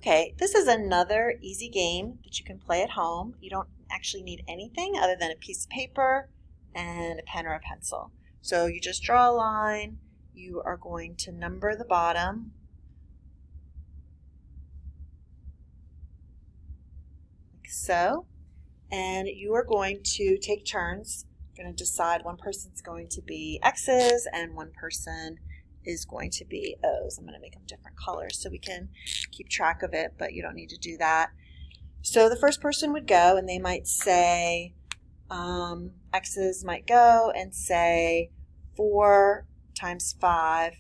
Okay, this is another easy game that you can play at home. You don't actually need anything other than a piece of paper and a pen or a pencil. So you just draw a line. You are going to number the bottom. Like so. And you are going to take turns. You're going to decide one person's going to be X's and one person is going to be O's. I'm going to make them different colors so we can keep track of it, but you don't need to do that. So the first person would go and they might say, X's might go and say 4 times 5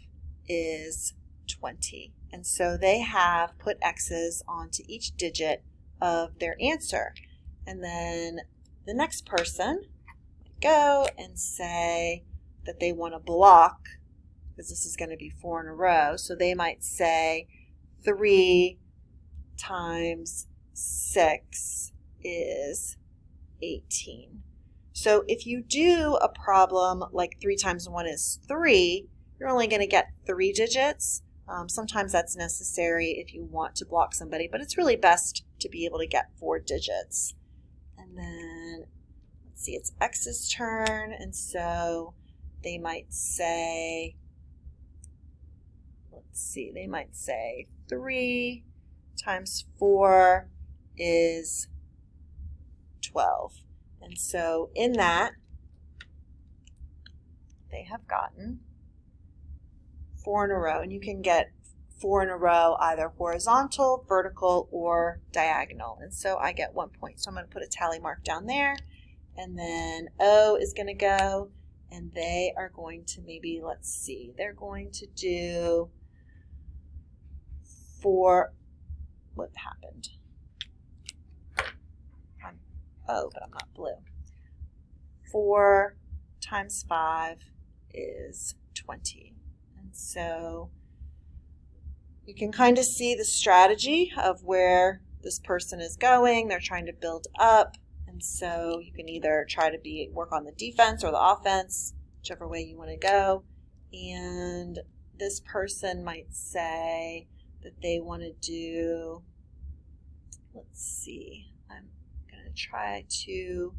is 20. And so they have put X's onto each digit of their answer. And then the next person would go and say that they want to block, because this is going to be 4 in a row. So they might say 3 times 6 is 18. So if you do a problem like 3 times 1 is 3, you're only going to get 3 digits. Sometimes that's necessary if you want to block somebody, but it's really best to be able to get 4 digits. And then, let's see, it's X's turn, and so they might say, they might say 3 times 4 is 12. And so in that, they have gotten 4 in a row. And you can get 4 in a row either horizontal, vertical, or diagonal. And so I get 1 point. So I'm going to put a tally mark down there. And then O is going to go, and they are going to maybe, let's see, they're going to do 4, what happened? I'm O, but I'm not blue. 4 times 5 is 20. And so you can kind of see the strategy of where this person is going. They're trying to build up. And so you can either try to work on the defense or the offense, whichever way you want to go. And this person might say that they want to do, let's see, I'm going to try to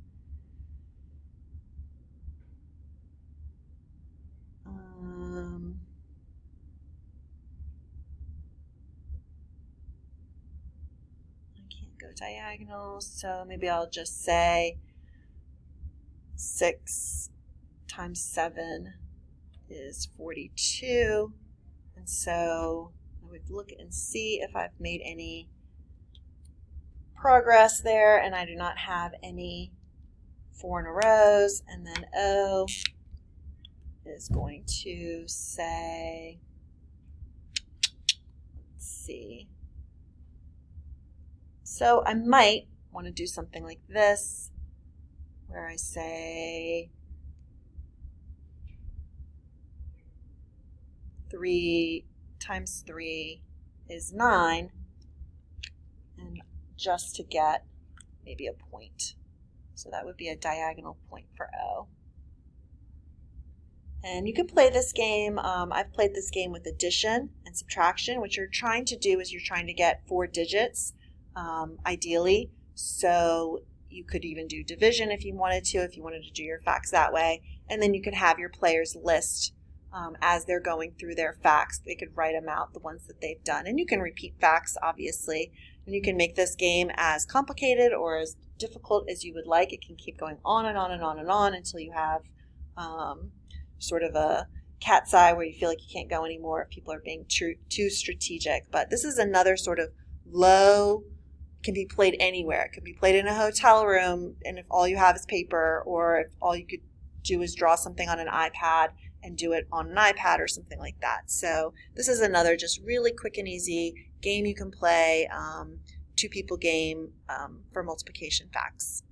go diagonal, so maybe I'll just say 6 times 7 is 42. And so I would look and see if I've made any progress there, and I do not have any 4 in a rows. And then O is going to say, let's see, so I might want to do something like this, where I say 3 times 3 is 9, and just to get maybe a point. So that would be a diagonal point for O. And you can play this game. I've played this game with addition and subtraction. What you're trying to do is you're trying to get 4 digits. Ideally, so you could even do division if you wanted to do your facts that way, and then you could have your players list as they're going through their facts. They could write them out, the ones that they've done, and you can repeat facts, obviously, and you can make this game as complicated or as difficult as you would like. It can keep going on and on and on and on until you have sort of a cat's eye where you feel like you can't go anymore if people are being too strategic. But this is another sort of low, can be played anywhere. It could be played in a hotel room, and if all you have is paper, or if all you could do is draw something on an iPad and do it on an iPad or something like that. So this is another just really quick and easy game you can play, 2-people game for multiplication facts.